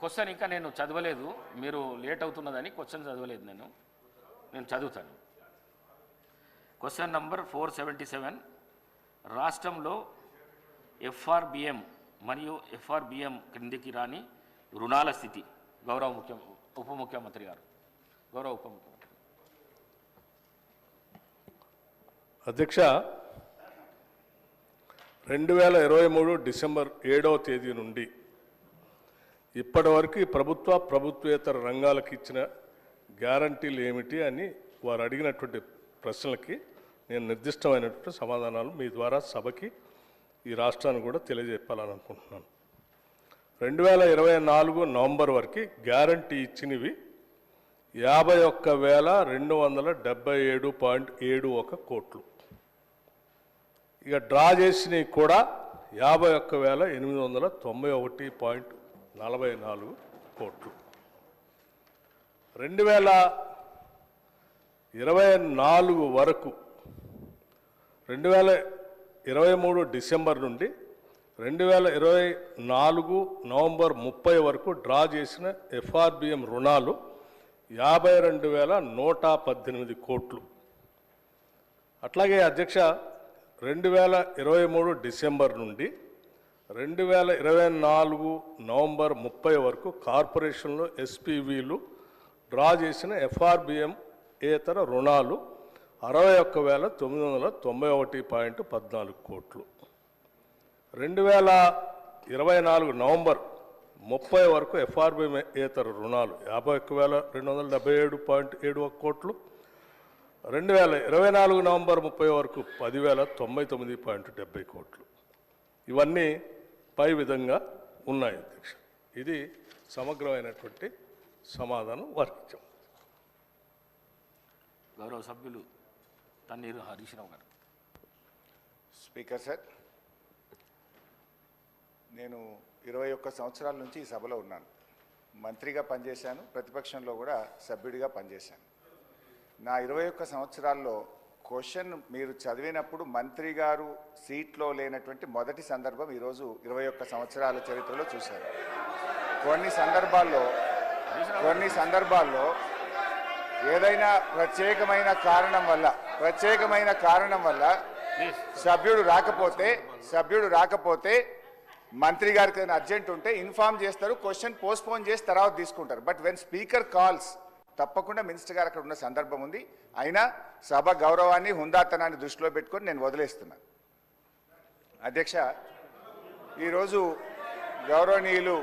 Question ఇంకా నేను చదవలేదు, మీరు లేట్ అవుతున్నదని క్వశ్చన్ చదవలేదు. నేను చదువుతాను. క్వశ్చన్ నంబర్ 477, రాష్ట్రంలో ఎఫ్ఆర్బిఎం మరియు ఎఫ్ఆర్బిఎం క్రిందికి రాని రుణాల స్థితి. గౌరవ ఉప ముఖ్యమంత్రి గారు. గౌరవ ఉప ముఖ్యమంత్రి. అధ్యక్ష, 2023 డిసెంబర్ 7వ తేదీ నుండి ఇప్పటి వరకు ప్రభుత్వేతర రంగాలకు ఇచ్చిన గ్యారంటీలు ఏమిటి అని వారు అడిగినటువంటి ప్రశ్నలకి నేను నిర్దిష్టమైనటువంటి సమాధానాలు మీ ద్వారా సభకి ఈ రాష్ట్రాన్ని కూడా తెలియజెప్పాలని అనుకుంటున్నాను. 2024 నవంబర్ వరకు గ్యారంటీ ఇచ్చినవి 51,277.71 కోట్లు. ఇక డ్రా చేసినవి కూడా 51,891.44 కోట్లు. 2024 వరకు 2023 డిసెంబర్ నుండి 2024 నవంబర్ 30 వరకు డ్రా చేసిన ఎఫ్ఆర్బిఎం రుణాలు 52,118 కోట్లు. అట్లాగే అధ్యక్ష, 2023 డిసెంబర్ నుండి 2024 నవంబర్ 30 వరకు కార్పొరేషన్లో ఎస్పీవీలు డ్రా చేసిన ఎఫ్ఆర్బిఎం ఏతర రుణాలు 61,991.14 కోట్లు. 2024 నవంబర్ 30 వరకు ఎఫ్ఆర్బిఎం ఏతర రుణాలు 51,277.71 కోట్లు. 2024 నవంబర్ 30 వరకు 10,099.70 కోట్లు. ఇవన్నీ పై విధంగా ఉన్నాయి అధ్యక్ష. ఇది సమగ్రమైనటువంటి సమాధానం వారికిచ్చాం. గౌరవ సభ్యులు తన్నీరు హరీశ్రావు గారు. స్పీకర్ సార్, నేను 21 సంవత్సరాల నుంచి ఈ సభలో ఉన్నాను. మంత్రిగా పనిచేశాను, ప్రతిపక్షంలో కూడా సభ్యుడిగా పనిచేశాను. నా 21 సంవత్సరాల్లో క్వశ్చన్ మీరు చదివినప్పుడు మంత్రి గారు సీట్లో లేనటువంటి మొదటి సందర్భం ఈరోజు 21 సంవత్సరాల చరిత్రలో చూశాను. కొన్ని సందర్భాల్లో ఏదైనా ప్రత్యేకమైన కారణం వల్ల సభ్యుడు రాకపోతే మంత్రి గారికి ఏదైనా అర్జెంట్ ఉంటే ఇన్ఫార్మ్ చేస్తారు, క్వశ్చన్ పోస్ట్పోన్ చేసి తర్వాత తీసుకుంటారు. బట్ వెన్ స్పీకర్ కాల్స్ తప్పకుండా మినిస్టర్ గారు అక్కడ ఉన్న సందర్భం ఉంది. అయినా సభ గౌరవాన్ని హుందాతనాన్ని దృష్టిలో పెట్టుకొని నేను వదిలేస్తున్నాను. అధ్యక్ష, ఈరోజు గౌరవనీయులు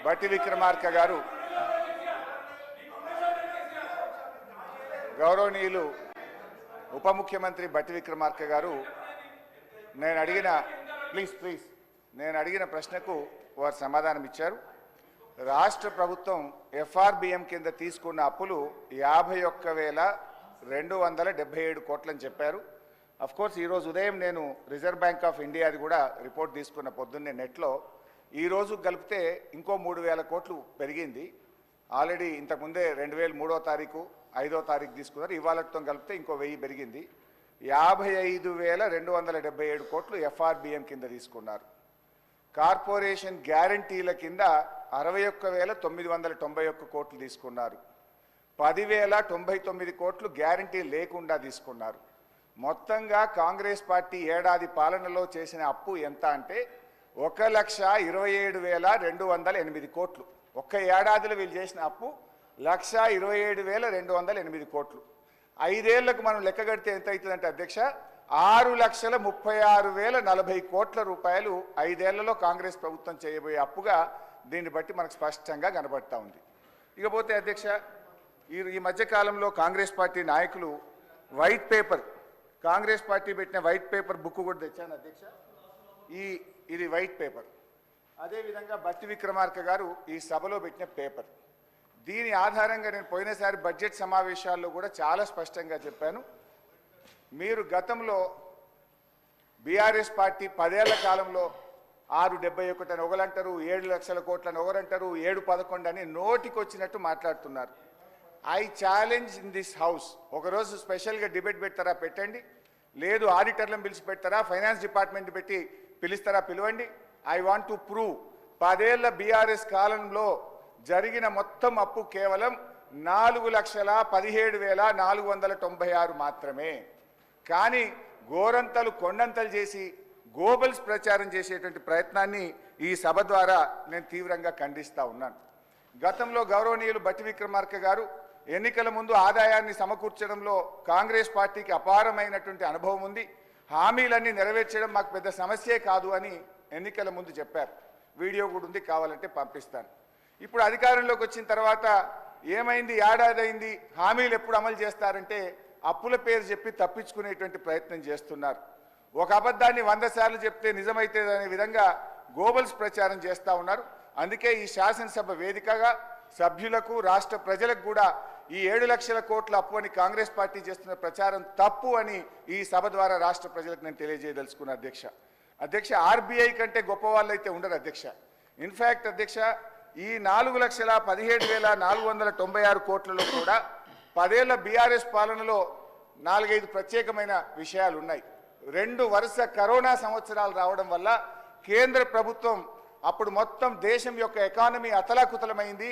బట్టి విక్రమార్క గారు ఉప ముఖ్యమంత్రి బట్టి విక్రమార్క గారు నేను అడిగిన ప్రశ్నకు వారు సమాధానం ఇచ్చారు. రాష్ట్ర ప్రభుత్వం ఎఫ్ఆర్బిఎం కింద తీసుకున్న అప్పులు 51,277 కోట్లని చెప్పారు. అఫ్కోర్స్ ఈరోజు ఉదయం నేను రిజర్వ్ బ్యాంక్ ఆఫ్ ఇండియాది కూడా రిపోర్ట్ తీసుకున్న పొద్దున్నే నెట్లో. ఈరోజు కలిపితే ఇంకో 3,000 కోట్లు పెరిగింది. ఆల్రెడీ ఇంతకుముందే 2003వ తారీఖు 5వ తారీఖు తీసుకున్నారు. ఇవాళతో కలిపితే ఇంకో 1000 పెరిగింది. 55,277 కోట్లు ఎఫ్ఆర్బిఎం కింద తీసుకున్నారు. కార్పొరేషన్ గ్యారంటీల కింద 61,991 కోట్లు తీసుకున్నారు. 10,099 కోట్లు గ్యారంటీ లేకుండా తీసుకున్నారు. మొత్తంగా కాంగ్రెస్ పార్టీ ఏడాది పాలనలో చేసిన అప్పు ఎంత అంటే 1,27,208 కోట్లు. ఒక్క ఏడాదిలో వీళ్ళు చేసిన అప్పు 1,27,208 కోట్లు. 5 ఏళ్లకు మనం లెక్క కడితే ఎంత అవుతుందంటే అధ్యక్ష, 6,36,040 కోట్ల రూపాయలు 5 ఏళ్లలో కాంగ్రెస్ ప్రభుత్వం చేయబోయే అప్పుగా దీన్ని బట్టి మనకు స్పష్టంగా కనబడతా ఉంది. ఇకపోతే అధ్యక్ష, ఈ మధ్యకాలంలో కాంగ్రెస్ పార్టీ నాయకులు వైట్ పేపర్, కాంగ్రెస్ పార్టీ పెట్టిన వైట్ పేపర్ బుక్ కూడా తెచ్చాను అధ్యక్ష. ఇది వైట్ పేపర్. అదేవిధంగా బట్టి విక్రమార్క గారు ఈ సభలో పెట్టిన పేపర్. దీని ఆధారంగా నేను పోయినసారి బడ్జెట్ సమావేశాల్లో కూడా చాలా స్పష్టంగా చెప్పాను. మీరు గతంలో బీఆర్ఎస్ పార్టీ 10 ఏళ్ల కాలంలో 671 అని ఒకరంటారు, 7 లక్షల కోట్లని ఒకరంటారు, 711 అని నోటికి వచ్చినట్టు మాట్లాడుతున్నారు. I challenge in this house, ఒకరోజు స్పెషల్గా డిబేట్ పెడతారా పెట్టండి, లేదు ఆడిటర్లను పిలిచి పెడతారా, ఫైనాన్స్ డిపార్ట్మెంట్ పెట్టి పిలుస్తారా పిలవండి. ఐ వాంట్ టు ప్రూవ్ 10 ఏళ్ల బీఆర్ఎస్ కాలంలో జరిగిన మొత్తం అప్పు కేవలం 4,17,496 మాత్రమే. కానీ గోరంతలు కొండంతలు చేసి గోబల్స్ ప్రచారం చేసేటువంటి ప్రయత్నాన్ని ఈ సభ ద్వారా నేను తీవ్రంగా ఖండిస్తా ఉన్నాను. గతంలో గౌరవనీయులు బట్టి విక్రమార్క గారు ఎన్నికల ముందు ఆదాయాన్ని సమకూర్చడంలో కాంగ్రెస్ పార్టీకి అపారమైనటువంటి అనుభవం ఉంది, హామీలన్నీ నెరవేర్చడం మాకు పెద్ద సమస్యే కాదు అని ఎన్నికల ముందు చెప్పారు. వీడియో కూడా ఉంది, కావాలంటే పంపిస్తాను. ఇప్పుడు అధికారంలోకి వచ్చిన తర్వాత ఏమైంది, ఏడాది అయింది, హామీలు ఎప్పుడు అమలు చేస్తారంటే అప్పుల పేరు చెప్పి తప్పించుకునేటువంటి ప్రయత్నం చేస్తున్నారు. ఒక అబద్ధాన్ని 100 సార్లు చెప్తే నిజమైతే అనే విధంగా గోబల్స్ ప్రచారం చేస్తూ ఉన్నారు. అందుకే ఈ శాసనసభ వేదికగా సభ్యులకు రాష్ట్ర ప్రజలకు కూడా ఈ 7 లక్షల కోట్ల అప్పు అని కాంగ్రెస్ పార్టీ చేస్తున్న ప్రచారం తప్పు అని ఈ సభ ద్వారా రాష్ట్ర ప్రజలకు నేను తెలియజేయదలుచుకున్న అధ్యక్ష ఆర్బీఐ కంటే గొప్ప వాళ్ళు అయితే ఉండరు అధ్యక్ష. ఇన్ఫ్యాక్ట్ అధ్యక్ష, ఈ 4,17,496 కోట్లలో కూడా 10 ఏళ్ల బీఆర్ఎస్ పాలనలో 4-5 ప్రత్యేకమైన విషయాలు ఉన్నాయి. 2 వరుస కరోనా సంవత్సరాలు రావడం వల్ల కేంద్ర ప్రభుత్వం అప్పుడు మొత్తం దేశం యొక్క ఎకానమీ అతలాకుతలమైంది.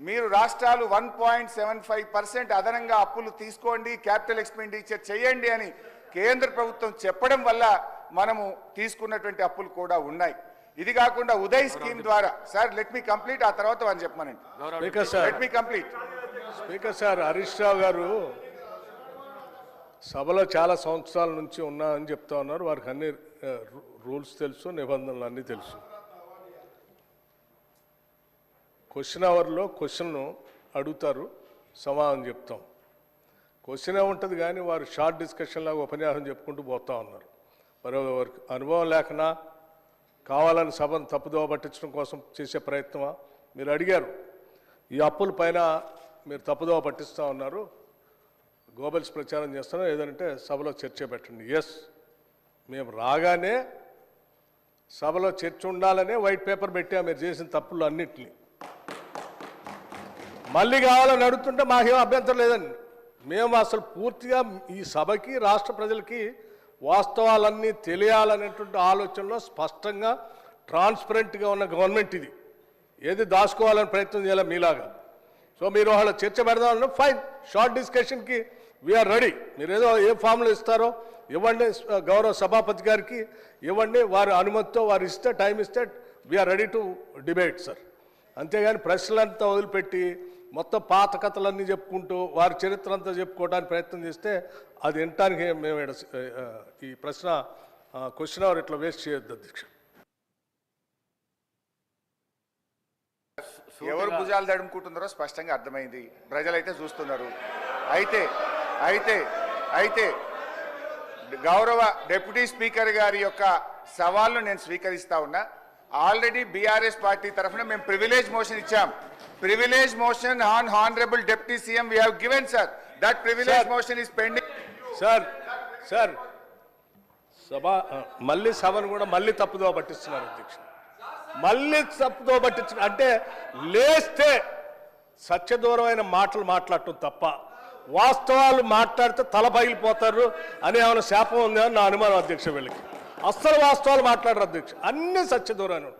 మీరు రాష్ట్రాలు 1.75% అదనంగా అప్పులు తీసుకోండి, క్యాపిటల్ ఎక్స్పెండిచర్ చేయండి అని కేంద్ర ప్రభుత్వం చెప్పడం వల్ల మనము తీసుకున్నటువంటి అప్పులు కూడా ఉన్నాయి. ఇది కాకుండా ఉదయ్ స్కీమ్ ద్వారా, సార్ లెట్ మీ కంప్లీట్, ఆ తర్వాత అని చెప్పమనండి. Let me complete. Speaker sir, Harish Rao garu సభలో చాలా సంవత్సరాల నుంచి ఉన్నా అని చెప్తా ఉన్నారు. వారికి అన్ని రూల్స్ తెలుసు, నిబంధనలు అన్నీ తెలుసు. క్వశ్చన్ అవర్లో క్వశ్చన్ను అడుగుతారు, సమాధానం చెప్తాం. క్వశ్చన్ ఉంటుంది కానీ వారు షార్ట్ డిస్కషన్ లాగా ఉపన్యాసం చెప్పుకుంటూ పోతా ఉన్నారు. మరి వారికి అనుభవం లేకనా, కావాలని సభను తప్పుదోవ పట్టించడం కోసం చేసే ప్రయత్నమా? మీరు అడిగారు, ఈ అప్పుల పైన మీరు తప్పుదోవ పట్టిస్తూ ఉన్నారు, గోబల్స్ ప్రచారం చేస్తున్నాం, ఏదంటే సభలో చర్చ పెట్టండి. ఎస్, మేము రాగానే సభలో చర్చ ఉండాలనే వైట్ పేపర్ పెట్టా మీరు చేసిన తప్పులు అన్నింటినీ. మళ్ళీ కావాలని అడుగుతుంటే మాకేం అభ్యంతరం లేదండి. మేము అసలు పూర్తిగా ఈ సభకి, రాష్ట్ర ప్రజలకి వాస్తవాలన్నీ తెలియాలనేటువంటి ఆలోచనలో స్పష్టంగా ట్రాన్స్పరెంట్గా ఉన్న గవర్నమెంట్ ఇది. ఏది దాచుకోవాలని ప్రయత్నం చేయాలి మీలాగా. సో మీరు వాళ్ళ చర్చ పెడదామన్నా ఫైన్, షార్ట్ డిస్కషన్కి వీఆర్ రెడీ. మీరు ఏదో ఏ ఫామ్లో ఇస్తారో ఇవ్వండి, గౌరవ సభాపతి గారికి ఇవ్వండి, వారి అనుమతితో వారు ఇస్తే, టైం ఇస్తే we are ready to debate sir. అంతేగాని ప్రశ్నలంతా వదిలిపెట్టి మొత్తం పాత కథలన్నీ చెప్పుకుంటూ వారి చరిత్ర అంతా చెప్పుకోవడానికి ప్రయత్నం చేస్తే అది వినటానికి మేము ఈ ప్రశ్న క్వశ్చన్ అవర్ ఇట్లా వేస్ట్ చేయొద్దు అధ్యక్ష. ఎవరు భుజాలు తడుముకుంటున్నారో స్పష్టంగా అర్థమైంది, ప్రజలైతే చూస్తున్నారు. అయితే అయితే అయితే గౌరవ డిప్యూటీ స్పీకర్ గారి యొక్క సవాల్ను నేను స్వీకరిస్తా ఉన్నా. ఆల్రెడీ బీఆర్ఎస్ పార్టీ తరఫున మేము ప్రివిలేజ్ మోషన్ ఇచ్చాం. Privilege motion on honourable deputy CM we have given sir. That privilege motion is pending. Sir సభ మళ్ళీ సభను కూడా మళ్ళీ తప్పుదోవ పట్టిస్తున్నారు అధ్యక్ష. మళ్ళీ తప్పుదోవ పట్టించిన అంటే లేస్తే సత్యదూరమైన మాటలు మాట్లాడటం తప్ప వాస్తవాలు మాట్లాడితే తల పగిలిపోతారు అని ఏమైనా శాపం ఉందేమో నా అనుమానం అధ్యక్ష. వీళ్ళకి అస్సలు వాస్తవాలు మాట్లాడరు అధ్యక్ష, అన్ని సత్యదూరాన్ని.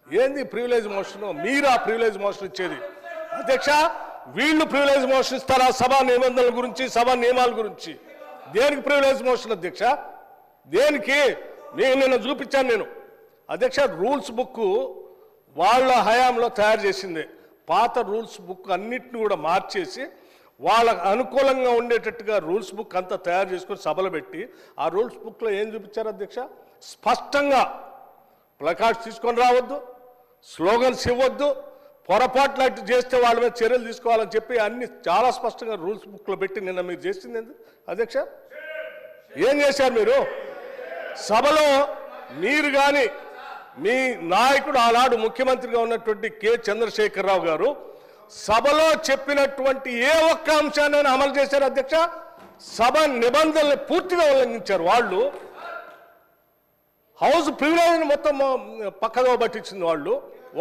ఏంది ప్రివిలేజ్ మోషన్? మీరు ఆ ప్రివిలేజ్ మోషన్ ఇచ్చేది అధ్యక్ష. వీళ్ళు ప్రివిలేజ్ మోషన్ ఇస్తారా సభా నిబంధనల గురించి, సభా నియమాల గురించి? దేనికి ప్రివిలేజ్ మోషన్ అధ్యక్ష? దేనికి? నేను నిన్న చూపించాను నేను అధ్యక్ష. రూల్స్ బుక్ వాళ్ళ హయాంలో తయారు చేసిందే. పాత రూల్స్ బుక్ అన్నిటిని కూడా మార్చేసి వాళ్ళకు అనుకూలంగా ఉండేటట్టుగా రూల్స్ బుక్ అంతా తయారు చేసుకొని సభలో పెట్టి ఆ రూల్స్ బుక్లో ఏం చూపించారు అధ్యక్ష? స్పష్టంగా ప్లకార్డ్స్ తీసుకొని రావద్దు, స్లోగన్స్ ఇవ్వద్దు, పొరపాట్లు అటు చేస్తే వాళ్ళ మీద చర్యలు తీసుకోవాలని చెప్పి అన్ని చాలా స్పష్టంగా రూల్స్ బుక్లో పెట్టి నిన్న మీరు చేసింది ఎందుకు అధ్యక్ష? ఏం చేశారు మీరు సభలో? మీరు కానీ మీ నాయకుడు ఆనాడు ముఖ్యమంత్రిగా ఉన్నటువంటి కె చంద్రశేఖరరావు గారు సభలో చెప్పినటువంటి ఏ ఒక్క అంశాన్ని అమలు చేశారు అధ్యక్ష? సభ నిబంధనలు పూర్తిగా ఉల్లంఘించారు వాళ్ళు. హౌస్ ప్రివిలేజ్ మొత్తం పక్కదో పట్టించింది వాళ్ళు.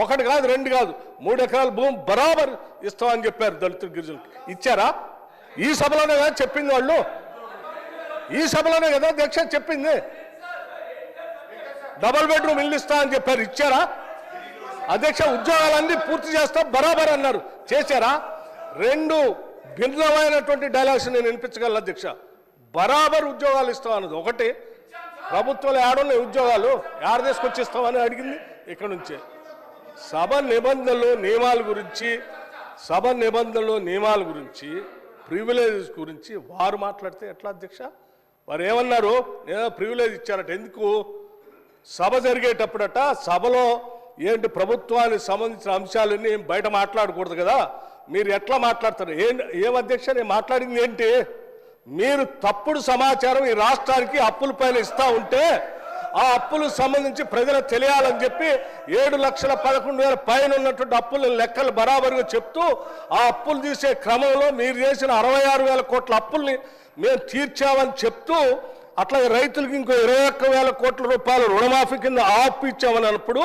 1 కాదు 2 కాదు 3 ఎకరాల భూమి బరాబర్ ఇస్తామని చెప్పారు దళితులు, గిరిజనులకు. ఇచ్చారా? ఈ సభలోనే కదా చెప్పింది వాళ్ళు. ఈ సభలోనే కదా అధ్యక్ష చెప్పింది. డబుల్ బెడ్రూమ్ ఇల్లు ఇస్తా అని చెప్పారు, ఇచ్చారా? అధ్యక్ష, ఉద్యోగాలన్నీ పూర్తి చేస్తాం బరాబర్ అన్నారు, చేశారా? రెండు భిన్నమైనటువంటి డైలాగ్స్ నేను వినిపించగలను అధ్యక్ష. బరాబర్ ఉద్యోగాలు ఇస్తాం అన్నది ఒకటి, ప్రభుత్వంలో ఏడున్నాయి ఉద్యోగాలు, ఏడ తీసుకొచ్చి ఇస్తామని అడిగింది ఇక్కడ నుంచే. సభ నిబంధనలు నియమాల గురించి ప్రివిలేజెస్ గురించి వారు మాట్లాడితే ఎట్లా అధ్యక్ష? వారు ఏమన్నారు? నేను ప్రివిలేజ్ ఇచ్చారట. ఎందుకు? సభ జరిగేటప్పుడట సభలో ఏంటి ప్రభుత్వానికి సంబంధించిన అంశాలన్నీ బయట మాట్లాడకూడదు కదా, మీరు ఎట్లా మాట్లాడతారు? ఏం అధ్యక్ష నేను మాట్లాడింది ఏంటి? మీరు తప్పుడు సమాచారం ఈ రాష్ట్రానికి అప్పుల పైన ఇస్తా ఉంటే ఆ అప్పులకు సంబంధించి ప్రజలకు తెలియాలని చెప్పి 7,11,000 పైన ఉన్నటువంటి అప్పుల లెక్కలు బరాబరుగా చెప్తూ ఆ అప్పులు తీసే క్రమంలో మీరు చేసిన 66,000 కోట్ల అప్పుల్ని మేము తీర్చామని చెప్తూ, అట్లాగే రైతులకి ఇంకో 21,000 కోట్ల రూపాయలు రుణమాఫీ కింద ఆపు ఇచ్చామని అన్నప్పుడు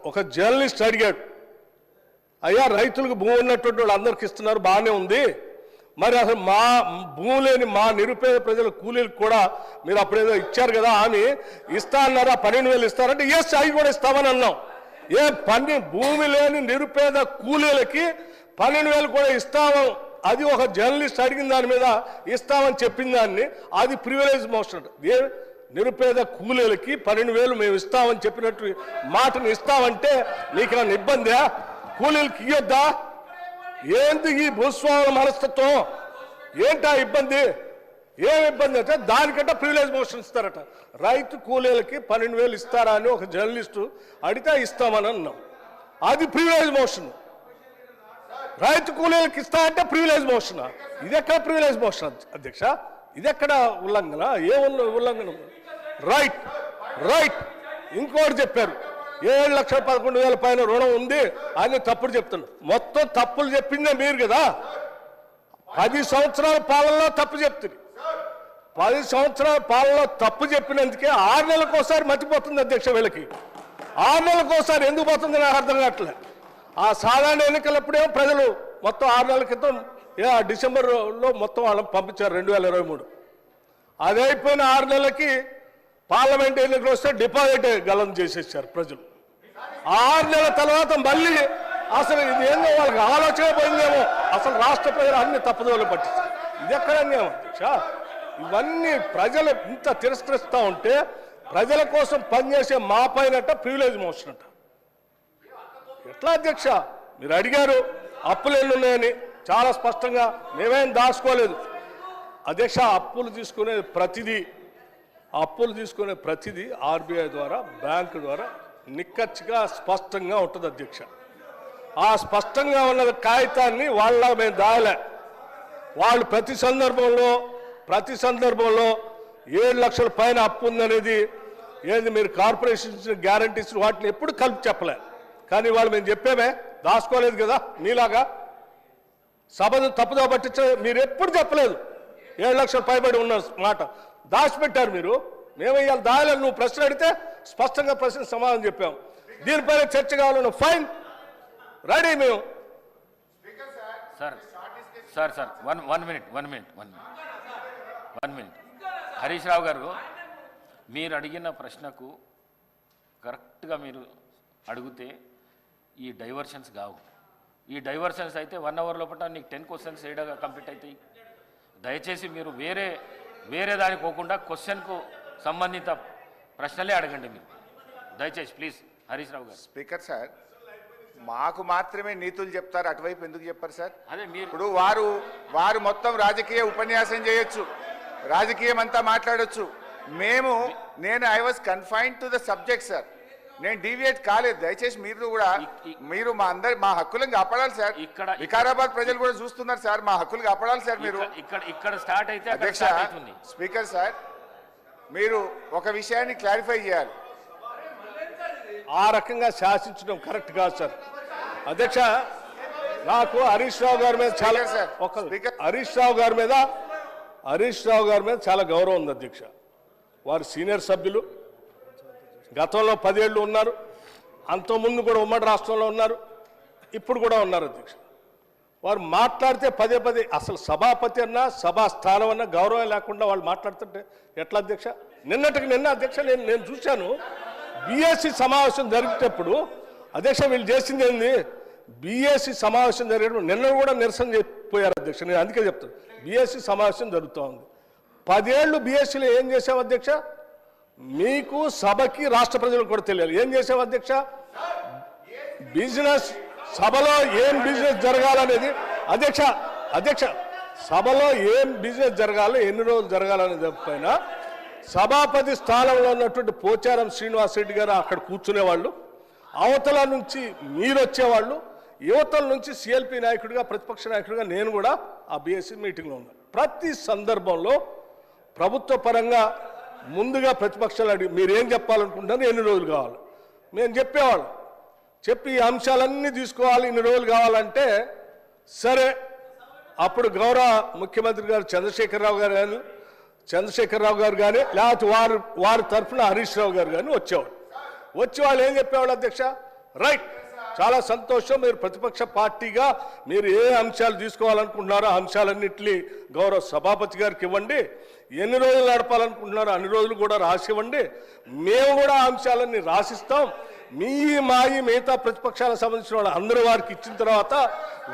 ఒక జర్నలిస్ట్ అడిగాడు, అయ్యా రైతులకు భూమి ఉన్నటువంటి వాళ్ళు అందరికి ఇస్తున్నారు, బాగానే ఉంది, మరి అసలు మా భూమి లేని మా నిరుపేద ప్రజల కూలీలకు కూడా మీరు అప్పుడేదో ఇచ్చారు కదా అని ఇస్తా అన్నారా? 12,000 ఇస్తారంటే ఎస్, అవి కూడా ఇస్తామని అన్నాం. భూమి లేని నిరుపేద కూలీలకి 12,000 కూడా ఇస్తాము, అది ఒక జర్నలిస్ట్ అడిగిన దాని మీద ఇస్తామని చెప్పిన దాన్ని అది ప్రివిలేజ్ మోషన్. నిరుపేద కూలీలకి 12,000 మేము ఇస్తామని చెప్పినట్టు మాటను ఇస్తామంటే నీకేమైనా ఇబ్బందా? కూలీలకి ఇయ్యొద్దా? ఏంటి ఈ భూస్వాముల మనస్తత్వం? ఏంటా ఇబ్బంది? ఏం ఇబ్బంది అంటే దానికంటే ప్రివిలేజ్ మోషన్ ఇస్తారట. రైతు కూలీలకి 12,000 ఇస్తారా అని ఒక జర్నలిస్టు అడిగితే ఇస్తామని అన్నాం, అది ప్రివిలేజ్ మోషన్. రైతు కూలీలకు ఇస్తా అంటే ప్రివిలేజ్ మోషన్. ఇదెక్కడ ప్రివిలేజ్ మోషన్ అధ్యక్ష? ఇదెక్కడ ఉల్లంఘన? ఏ ఉల్లంఘన? రైట్. ఇంకోటి చెప్పారు, 7,11,000 పైన రుణం ఉంది అని తప్పుడు చెప్తున్నారు. మొత్తం తప్పులు చెప్పిందే మీరు కదా. 10 సంవత్సరాల పాలనలో తప్పు చెప్తుంది. 10 సంవత్సరాల పాలనలో తప్పు చెప్పినందుకే 6 నెలలకోసారి మర్చిపోతుంది అధ్యక్ష. వీళ్ళకి 6 నెలలకోసారి ఎందుకు పోతుంది నాకు అర్థం కావట్లే. ఆ సాధారణ ఎన్నికలప్పుడేమో ప్రజలు మొత్తం 6 నెలల క్రితం డిసెంబర్లో మొత్తం వాళ్ళని పంపించారు 2023. అది అయిపోయిన 6 నెలలకి పార్లమెంట్ ఎన్నికలు వస్తే డిపాజిట్ గలం చేసేసారు ప్రజలు. 6 నెలల తర్వాత మళ్ళీ అసలు ఇది ఏందో వాళ్ళకి ఆలోచన పోయిందేమో, అసలు రాష్ట్ర ప్రజలు అన్ని తప్పుదోలు పట్టించారు. ఇది ఎక్కడ అన్యాయం అధ్యక్ష? ఇవన్నీ ప్రజలు ఇంత తిరస్కరిస్తూ ఉంటే ప్రజల కోసం పనిచేసే మా పైనట ప్రివిలేజ్ మోషన్ అంట. ఎట్లా అధ్యక్ష? మీరు అడిగారు అప్పులు ఎన్ని ఉన్నాయని, చాలా స్పష్టంగా మేమేం దాచుకోలేదు అధ్యక్ష. అప్పులు తీసుకునే ప్రతిదీ ఆర్బీఐ ద్వారా బ్యాంకు ద్వారా నిక్కచ్చిగా స్పష్టంగా ఉంటుంది అధ్యక్ష. ఆ స్పష్టంగా ఉన్న కాగితాన్ని వాళ్ళ మేము దాయలే. వాళ్ళు ప్రతి సందర్భంలో 7 లక్షల పైన అప్పు ఉందనేది ఏది మీరు కార్పొరేషన్స్ గ్యారంటీస్ వాటిని ఎప్పుడు కలిపి చెప్పలే. కానీ వాళ్ళు మేము చెప్పేమే, దాచుకోలేదు కదా. మీలాగా సభను తప్పుదో పట్టించ మీరు ఎప్పుడు చెప్పలేదు. 7 లక్షల పైబడి ఉన్న మాట దాచిపెట్టారు మీరు. మేము ఇవాళ దాయాలని నువ్వు ప్రశ్న అడిగితే స్పష్టంగా ప్రశ్న సమాధానం చెప్పాం. దీనిపైన చర్చ కావాలన్న ఫైన్ రెడీ మేము. Sir one minute Harish Rao గారు, మీరు అడిగిన ప్రశ్నకు కరెక్ట్గా మీరు అడిగితే ఈ డైవర్షన్స్ కావు. ఈ డైవర్షన్స్ అయితే 1 అవర్ లోపల నీకు 10 క్వశ్చన్స్ ఏడాగా కంప్లీట్ అవుతాయి. దయచేసి మీరు వేరే దానికి పోకుండా క్వశ్చన్కు సంబంధిత ప్రశ్నలే అడగండి మీరు దయచేసి ప్లీజ్. హరీష్ రావు గారు. స్పీకర్ సార్, మాకు మాత్రమే నీతులు చెప్తారు, అటువైపు ఎందుకు చెప్పారు సార్? అదే మీరు ఇప్పుడు వారు మొత్తం రాజకీయ ఉపన్యాసం చేయొచ్చు, రాజకీయం అంతా మాట్లాడొచ్చు. నేను I was confined to the subject sir. నేను డీవియేట్ కాలేదు. దయచేసి మీరు మా హక్కులను కాపాడాలి సార్. ఇక్కడ వికారాబాద్ ప్రజలు కూడా చూస్తున్నారు సార్, మా హక్కులు కాపాడాలి సార్. మీరు ఇక్కడ స్టార్ట్ అయితే అధ్యక్ష, స్పీకర్ సార్, మీరు ఒక విషయాన్ని క్లారిఫై చేయాలి. ఆ రకంగా శాసించడం కరెక్ట్ కాదు సార్. అధ్యక్ష, నాకు హరీష్ రావు గారి మీద చాలా హరీష్ రావు గారి మీద చాలా గౌరవం ఉంది అధ్యక్ష. వారు సీనియర్ సభ్యులు, గతంలో 10 ఏళ్ళు ఉన్నారు, అంతకుముందు కూడా ఉమ్మడి రాష్ట్రంలో ఉన్నారు, ఇప్పుడు కూడా ఉన్నారు అధ్యక్ష. వారు మాట్లాడితే పదే అసలు సభాపతి అన్నా సభా స్థానం అన్నా గౌరవం లేకుండా వాళ్ళు మాట్లాడుతుంటే ఎట్లా అధ్యక్ష? నిన్నటికి నిన్న అధ్యక్ష నేను చూశాను బీఎస్సీ సమావేశం జరిగేటప్పుడు అధ్యక్ష వీళ్ళు చేసింది ఏంది, బీఎస్సీ సమావేశం జరిగేటప్పుడు నిన్న కూడా నిరసన చెప్పిపోయారు అధ్యక్ష. నేను అందుకే చెప్తాను, బీఎస్సీ సమావేశం జరుగుతూ ఉంది. 10 ఏళ్ళు బీఎస్సీలో ఏం చేసావు అధ్యక్ష? మీకు సభకి రాష్ట్ర ప్రజలకు కూడా తెలియాలి ఏం చేసావు అధ్యక్ష. బిజినెస్ సభలో ఏం బిజినెస్ జరగాలనేది అధ్యక్ష సభలో ఏం బిజినెస్ జరగాలో ఎన్ని రోజులు జరగాలనేది చెప్పైనా సభాపతి స్థానంలో ఉన్నటువంటి పోచారం శ్రీనివాసరెడ్డి గారు అక్కడ కూర్చునేవాళ్ళు, అవతల నుంచి మీరు వచ్చేవాళ్ళు, యువతల నుంచి సిఎల్పి నాయకుడిగా ప్రతిపక్ష నాయకుడిగా నేను కూడా ఆ బీఎస్సీ మీటింగ్లో ఉన్నాను. ప్రతి సందర్భంలో ప్రభుత్వ పరంగా ముందుగా ప్రతిపక్షాలు అడిగి మీరు ఏం చెప్పాలనుకుంటున్నారు, ఎన్ని రోజులు కావాలి మేము చెప్పేవాళ్ళం. చెప్పి ఈ అంశాలన్నీ తీసుకోవాలి, ఇన్ని రోజులు కావాలంటే సరే. అప్పుడు గౌరవ ముఖ్యమంత్రి గారు చంద్రశేఖరరావు గారు కానీ లేకపోతే వారి తరఫున హరీష్ రావు గారు కానీ వచ్చేవాళ్ళు. వచ్చి వాళ్ళు ఏం చెప్పేవాళ్ళు అధ్యక్ష, రైట్ చాలా సంతోషం, మీరు ప్రతిపక్ష పార్టీగా మీరు ఏ అంశాలు తీసుకోవాలనుకుంటున్నారో ఆ అంశాలన్నింటినీ గౌరవ సభాపతి గారికి ఇవ్వండి, ఎన్ని రోజులు నడపాలనుకుంటున్నారో అన్ని రోజులు కూడా రాసివ్వండి, మేము కూడా ఆ అంశాలన్నీ రాసిస్తాం. మిగతా ప్రతిపక్షాలకు సంబంధించిన వాళ్ళు అందరూ వారికి ఇచ్చిన తర్వాత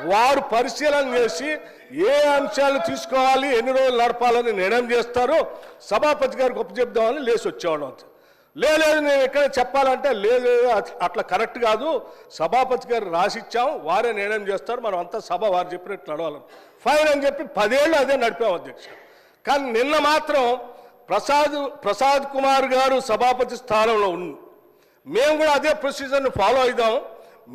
వారు పరిశీలన చేసి ఏ అంశాలు తీసుకోవాలి ఎన్ని రోజులు నడపాలని నిర్ణయం చేస్తారో సభాపతి గారికి ఒప్పచెప్దామని లేచి వచ్చేవాళ్ళం. లేదు నేను ఎక్కడ చెప్పాలంటే లేదు అట్లా కరెక్ట్ కాదు, సభాపతి గారు రాసిచ్చాం వారే నిర్ణయం చేస్తారు, మనం అంతా సభ వారు చెప్పినట్టు నడవాలని ఫైన్ అని చెప్పి 10 ఏళ్ళు అదే నడిపాం అధ్యక్ష. కానీ నిన్న మాత్రం ప్రసాద్ కుమార్ గారు సభాపతి స్థానంలో ఉంది, మేము కూడా అదే ప్రొసీజర్ని ఫాలో అవుదాం,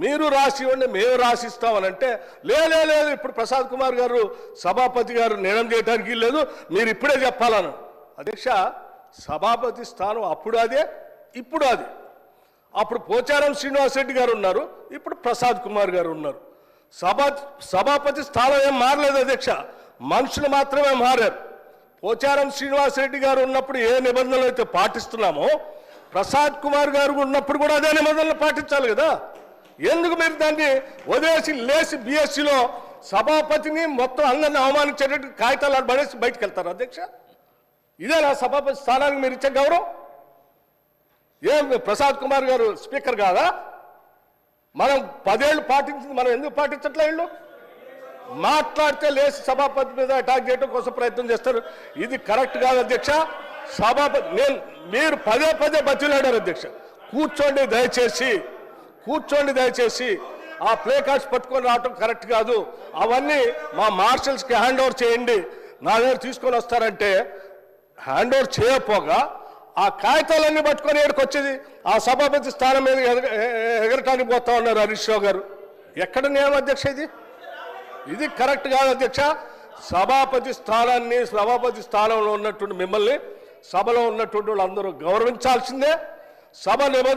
మీరు రాసి ఇవ్వండి మేము రాసిస్తామని అంటే లేదు ఇప్పుడు ప్రసాద్ కుమార్ గారు సభాపతి గారు నిర్ణయం చేయడానికి లేదు, మీరు ఇప్పుడే చెప్పాలను. అధ్యక్ష సభాపతి స్థానం అప్పుడు అదే ఇప్పుడు అదే. అప్పుడు పోచారం శ్రీనివాసరెడ్డి గారు ఉన్నారు, ఇప్పుడు ప్రసాద్ కుమార్ గారు ఉన్నారు. సభాపతి స్థానం ఏం మారలేదు అధ్యక్ష, మనుషులు మాత్రమే మారారు. పోచారం శ్రీనివాసరెడ్డి గారు ఉన్నప్పుడు ఏ నిబంధనలు అయితే పాటిస్తున్నామో ప్రసాద్ కుమార్ గారు ఉన్నప్పుడు కూడా అదే నిబంధనలు పాటించాలి కదా. ఎందుకు మీరు దాన్ని వదిలేసి లేచి బీఎస్సీలో సభాపతిని మొత్తం అందరిని అవమానించేటట్టు కాగితాలు పడేసి బయటకు వెళ్తారు అధ్యక్ష? ఇదే నా సభాపతి స్థానానికి మీరు ఇచ్చే గౌరవం? ఏం ప్రసాద్ కుమార్ గారు స్పీకర్ కాదా? మనం 10 ఏళ్ళు పాటించింది మనం ఎందుకు పాటించట్లే? వీళ్ళు మాట్లాడితే లేచి సభాపతి మీద అటాక్ చేయడం కోసం ప్రయత్నం చేస్తారు, ఇది కరెక్ట్ కాదు అధ్యక్ష. సభాపతి మీరు పదే బతిలాడారు అధ్యక్ష, కూర్చోండి దయచేసి ఆ ప్లే కార్డ్స్ పట్టుకొని రావటం కరెక్ట్ కాదు, అవన్నీ మా మార్షల్స్కి హ్యాండ్ ఓవర్ చేయండి, నా దగ్గర తీసుకొని వస్తారంటే హ్యాండ్ ఓవర్ చేయకపోగా ఆ కాగితాలన్నీ పట్టుకొని ఏడుకు వచ్చేది ఆ సభాపతి స్థానం మీద ఎగరటానికి పోతా ఉన్నారు హరీష్ రావు గారు. ఎక్కడ నియమం అధ్యక్ష ఇది కరెక్ట్ కాదు అధ్యక్ష. సభాపతి స్థానంలో ఉన్నటువంటి మిమ్మల్ని సభలో ఉన్నటువంటి వాళ్ళందరూ గౌరవించాల్సిందే. సభ నిబంధన